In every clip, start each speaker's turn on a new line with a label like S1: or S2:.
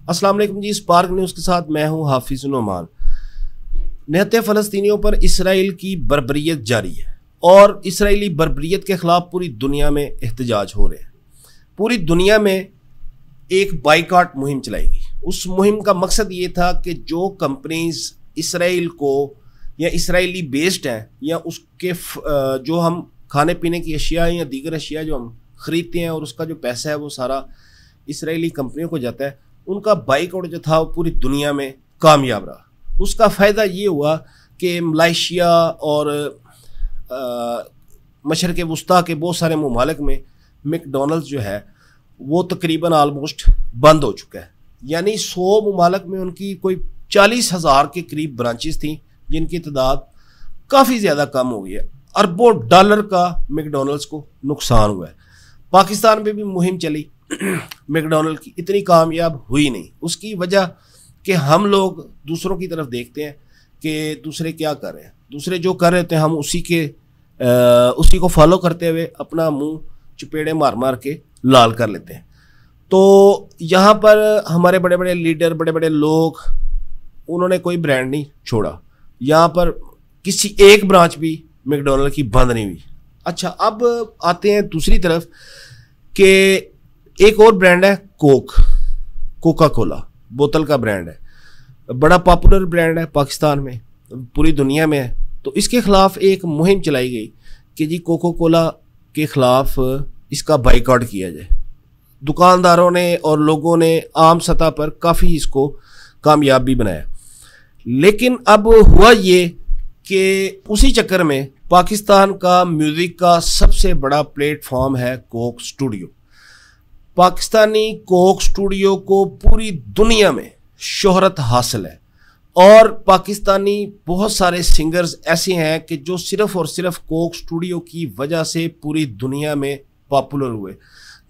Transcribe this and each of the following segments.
S1: अस्सलाम वालेकुम जी, spark news के साथ मैं हूं हाफिज नोमान। निहत्ते फ़लस्तीनियों पर इसराइल की बर्बरियत जारी है और इसराइली बर्बरियत के ख़िलाफ़ पूरी दुनिया में एहतजाज हो रहे हैं। पूरी दुनिया में एक बाइकआउट मुहिम चलाई गई। उस मुहिम का मकसद ये था कि जो कंपनीज इसराइल को या इसराइली बेस्ड हैं या उसके जो हम खाने पीने की अशिया या दीगर अशिया जो हम ख़रीदते हैं और उसका जो पैसा है वो सारा इसराइली कंपनियों को जाता है, उनका बाइकआउट जो था वो पूरी दुनिया में कामयाब रहा। उसका फ़ायदा ये हुआ कि मलेशिया और मशरक़ वस्ता के बहुत सारे ममालिक में मैकडॉनल्ड्स जो है वो तकरीबन आलमोस्ट बंद हो चुका है। यानी 100 ममालिक में उनकी कोई 40,000 के करीब ब्रांचेस थी जिनकी तादाद काफ़ी ज़्यादा कम हो गई है। अरबों डॉलर का मैकडॉनल्ड्स को नुकसान हुआ है। पाकिस्तान में भी मुहिम चली मैकडॉनल्ड की, इतनी कामयाब हुई नहीं। उसकी वजह कि हम लोग दूसरों की तरफ देखते हैं कि दूसरे क्या कर रहे हैं, दूसरे जो कर रहे होते हैं हम उसी को फॉलो करते हुए अपना मुंह चपेड़े मार मार के लाल कर लेते हैं। तो यहाँ पर हमारे बड़े बड़े लीडर, बड़े बड़े लोग, उन्होंने कोई ब्रांड नहीं छोड़ा। यहाँ पर किसी एक ब्रांच भी मैकडॉनल्ड की बंद नहीं हुई। अच्छा, अब आते हैं दूसरी तरफ कि एक और ब्रांड है कोका कोला, बोतल का ब्रांड है, बड़ा पॉपुलर ब्रांड है पाकिस्तान में, पूरी दुनिया में है। तो इसके ख़िलाफ़ एक मुहिम चलाई गई कि जी कोका कोला के ख़िलाफ़ इसका बाइकआउट किया जाए। दुकानदारों ने और लोगों ने आम सतह पर काफ़ी इसको कामयाब भी बनाया। लेकिन अब हुआ ये कि उसी चक्कर में पाकिस्तान का म्यूज़िक का सबसे बड़ा प्लेटफॉर्म है Coke studio. Pakistani Coke studio को पूरी दुनिया में शोहरत हासिल है और पाकिस्तानी बहुत सारे सिंगर्स ऐसे हैं कि जो सिर्फ़ और सिर्फ कोक स्टूडियो की वजह से पूरी दुनिया में पॉपुलर हुए।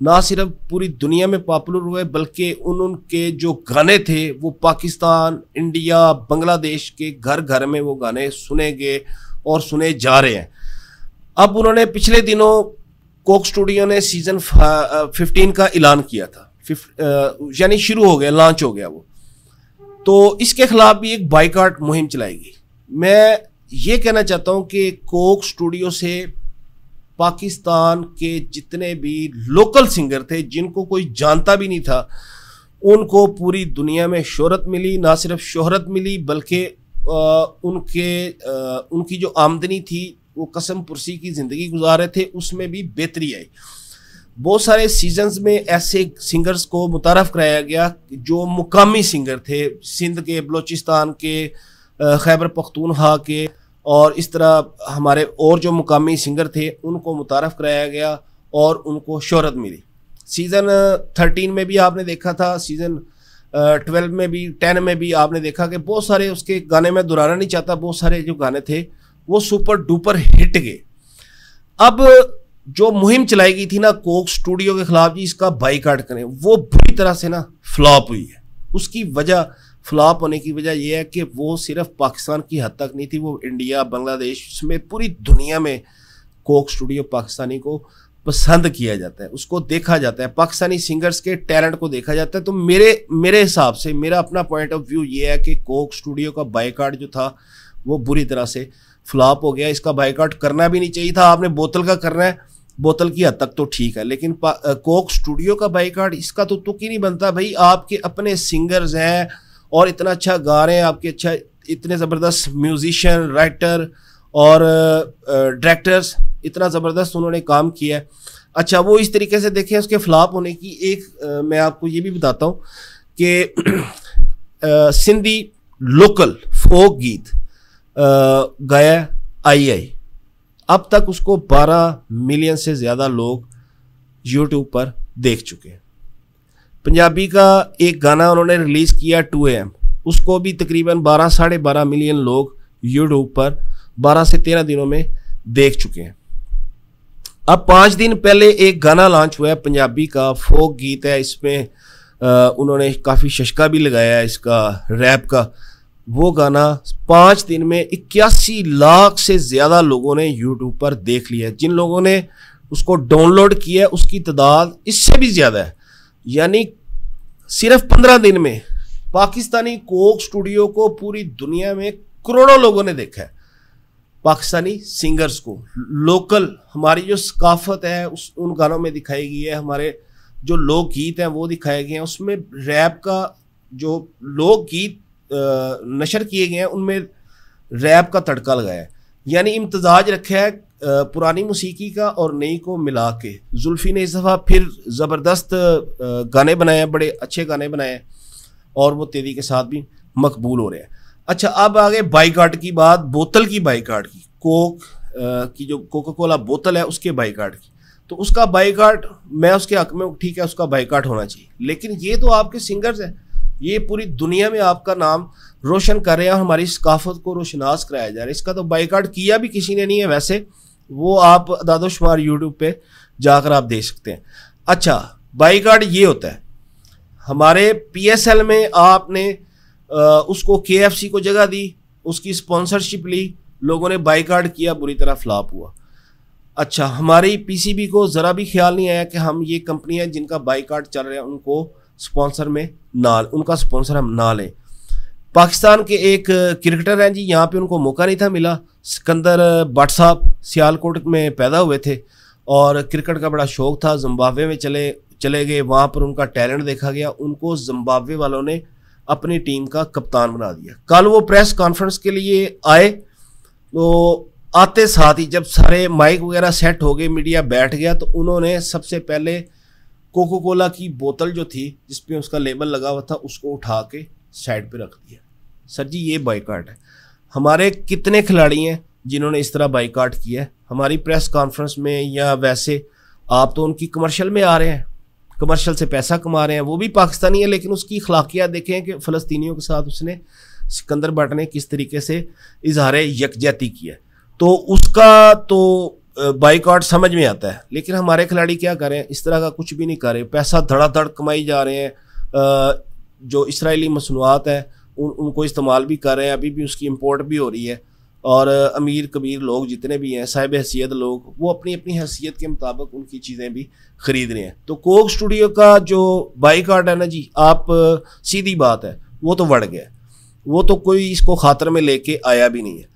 S1: ना सिर्फ पूरी दुनिया में पॉपुलर हुए बल्कि उनके जो गाने थे वो पाकिस्तान, इंडिया, बांग्लादेश के घर घर में वो गाने सुने गए और सुने जा रहे हैं। अब उन्होंने पिछले दिनों कोक स्टूडियो ने सीज़न 15 का ऐलान किया था, यानी शुरू हो गया, लॉन्च हो गया वो। तो इसके खिलाफ भी एक बाइकआउट मुहिम चलाएगी। मैं ये कहना चाहता हूँ कि कोक स्टूडियो से पाकिस्तान के जितने भी लोकल सिंगर थे जिनको कोई जानता भी नहीं था, उनको पूरी दुनिया में शोहरत मिली। ना सिर्फ शोहरत मिली बल्कि उनकी जो आमदनी थी वो कसम पुरसी की ज़िंदगी गुजार रहे थे, उसमें भी बेहतरी आई। बहुत सारे सीजन्स में ऐसे सिंगर्स को मुतारफ़ कराया गया जो मुकामी सिंगर थे, सिंध के, बलोचिस्तान के, खैबर पख्तूनख्वा के, और इस तरह हमारे और जो मुकामी सिंगर थे उनको मुतारफ़ कराया गया और उनको शोहरत मिली। सीज़न 13 में भी आपने देखा था, सीज़न 12 में भी, 10 में भी आपने देखा कि बहुत सारे उसके गाने में दोहराना नहीं चाहता, बहुत सारे जो गाने थे वो सुपर डुपर हिट गए। अब जो मुहिम चलाई गई थी ना कोक स्टूडियो के खिलाफ, जी इसका बाइकआउट करें, वो बुरी तरह से ना फ्लॉप हुई है। उसकी वजह, फ्लॉप होने की वजह यह है कि वो सिर्फ पाकिस्तान की हद तक नहीं थी, वो इंडिया, बांग्लादेश में पूरी दुनिया में कोक स्टूडियो पाकिस्तानी को पसंद किया जाता है, उसको देखा जाता है, पाकिस्तानी सिंगर्स के टैलेंट को देखा जाता है। तो मेरे हिसाब से, मेरा अपना पॉइंट ऑफ व्यू ये है कि कोक स्टूडियो का बाइकआउट जो था वो बुरी तरह से फ्लॉप हो गया। इसका बाइकआउट करना भी नहीं चाहिए था। आपने बोतल का करना है, बोतल की हद तक तो ठीक है, लेकिन कोक स्टूडियो का बाइकआउट, इसका तो तुक ही नहीं बनता। भाई आपके अपने सिंगर्स हैं और इतना अच्छा गा रहे हैं, आपके इतने ज़बरदस्त म्यूजिशियन, राइटर और डायरेक्टर्स, इतना ज़बरदस्त उन्होंने काम किया है। अच्छा, वो इस तरीके से देखें, उसके फ्लॉप होने की एक मैं आपको ये भी बताता हूँ कि सिंधी लोकल फोक गीत गाया आई, अब तक उसको 12 मिलियन से ज़्यादा लोग यूट्यूब पर देख चुके हैं। पंजाबी का एक गाना उन्होंने रिलीज़ किया 2 AM, उसको भी तकरीबन 12 साढ़े 12 मिलियन लोग यूट्यूब पर 12 से 13 दिनों में देख चुके हैं। अब 5 दिन पहले एक गाना लॉन्च हुआ है पंजाबी का, फोक गीत है, इसमें उन्होंने काफ़ी शशका भी लगाया है इसका, रैप का। वो गाना 5 दिन में 81 लाख से ज़्यादा लोगों ने यूट्यूब पर देख लिया है। जिन लोगों ने उसको डाउनलोड किया उसकी तादाद इससे भी ज़्यादा है, यानी सिर्फ 15 दिन में पाकिस्तानी कोक स्टूडियो को पूरी दुनिया में करोड़ों लोगों ने देखा है। पाकिस्तानी सिंगर्स को, लोकल हमारी जो सकाफत है उन गानों में दिखाई गई है, हमारे जो लोकगीत हैं वो दिखाए गए हैं, उसमें रैप का जो लोकगीत नशर किए गए हैं उनमें रैप का तड़का लगाया है। यानी इम्तजाज रखा है पुरानी मौसीकी का और नई को मिला के। जुल्फी ने इस दफ़ा फिर ज़बरदस्त गाने बनाए हैं, बड़े अच्छे गाने बनाए हैं और वो तेज़ी के साथ भी मकबूल हो रहे हैं। अच्छा, अब आगे बाइकाट की बात, बोतल की बाइकाट की, कोक की जो कोका कोला बोतल है उसके बाइकाट की। तो उसका बाइकाट, मैं उसके हक में, ठीक है उसका बाइकाट होना चाहिए, लेकिन ये तो आपके सिंगर्स हैं, ये पूरी दुनिया में आपका नाम रोशन कर रहे हैं और हमारी सकाफत को रोशनास कराया जा रहा है। इसका तो बाइकाट किया भी किसी ने नहीं है, वैसे वो आप अदादोशुमार यूट्यूब पे जाकर आप देख सकते हैं। अच्छा, बाइकाट ये होता है, हमारे PSL में आपने उसको KFC को जगह दी, उसकी स्पॉन्सरशिप ली, लोगों ने बाइकाट किया, बुरी तरह फ्लॉप हुआ। अच्छा, हमारी PCB को ज़रा भी ख्याल नहीं आया कि हम ये कंपनियां जिनका बाइकाट चल रहा है उनको स्पॉन्सर में ना, उनका स्पॉन्सर हम ना लें। पाकिस्तान के एक क्रिकेटर हैं जी, यहाँ पे उनको मौका नहीं था मिला। सिकंदर बट साहब सियालकोट में पैदा हुए थे और क्रिकेट का बड़ा शौक था, जिम्बाब्वे में चले गए, वहाँ पर उनका टैलेंट देखा गया, उनको जिम्बाब्वे वालों ने अपनी टीम का कप्तान बना दिया। कल वो प्रेस कॉन्फ्रेंस के लिए आए, तो आते साथ ही जब सारे माइक वगैरह सेट हो गए, मीडिया बैठ गया, तो उन्होंने सबसे पहले कोका कोला की बोतल जो थी जिस पे उसका लेबल लगा हुआ था उसको उठा के साइड पे रख दिया। सर जी, ये बाइकाट है। हमारे कितने खिलाड़ी हैं जिन्होंने इस तरह बाइकाट किया है? हमारी प्रेस कॉन्फ्रेंस में या वैसे आप तो उनकी कमर्शियल में आ रहे हैं, कमर्शियल से पैसा कमा रहे हैं, वो भी पाकिस्तानी है, लेकिन उसकी अखलाकियात देखें कि फ़लस्तीनियों के साथ उसने, सिकंदर बट ने किस तरीके से इजहार यकजहती किया, तो उसका तो बाइकआउट समझ में आता है। लेकिन हमारे खिलाड़ी क्या करें, इस तरह का कुछ भी नहीं कर रहे, पैसा धड़ाधड़ कमाई जा रहे हैं, जो इसराइली मसनूआत है उनको इस्तेमाल भी कर रहे हैं, अभी भी उसकी इम्पोर्ट भी हो रही है, और अमीर कबीर लोग जितने भी हैं, साहिब हैसियत लोग, वो अपनी अपनी हैसियत के मुताबिक उनकी चीज़ें भी ख़रीद रहे हैं। तो कोक स्टूडियो का जो बाइकआउट है ना जी, आप सीधी बात है वो तो बढ़ गया, वो तो कोई इसको खातर में लेके आया भी नहीं है।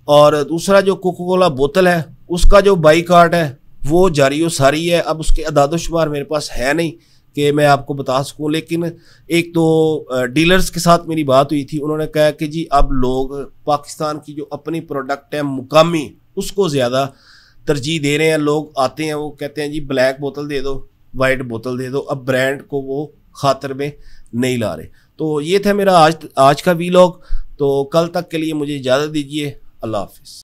S1: और दूसरा जो कोका कोला बोतल है उसका जो बाइकआउट है वो जारी व सारी है। अब उसके अदादोशुमार मेरे पास है नहीं कि मैं आपको बता सकूं, लेकिन एक तो डीलर्स के साथ मेरी बात हुई थी, उन्होंने कहा कि जी अब लोग पाकिस्तान की जो अपनी प्रोडक्ट है मुकामी, उसको ज़्यादा तरजीह दे रहे हैं। लोग आते हैं, वो कहते हैं जी ब्लैक बोतल दे दो, वाइट बोतल दे दो, अब ब्रांड को वो खातर में नहीं ला रहे। तो ये था मेरा आज का वीलॉग। तो कल तक के लिए मुझे इजाज़त दीजिए, अल्लाह हाफिज़।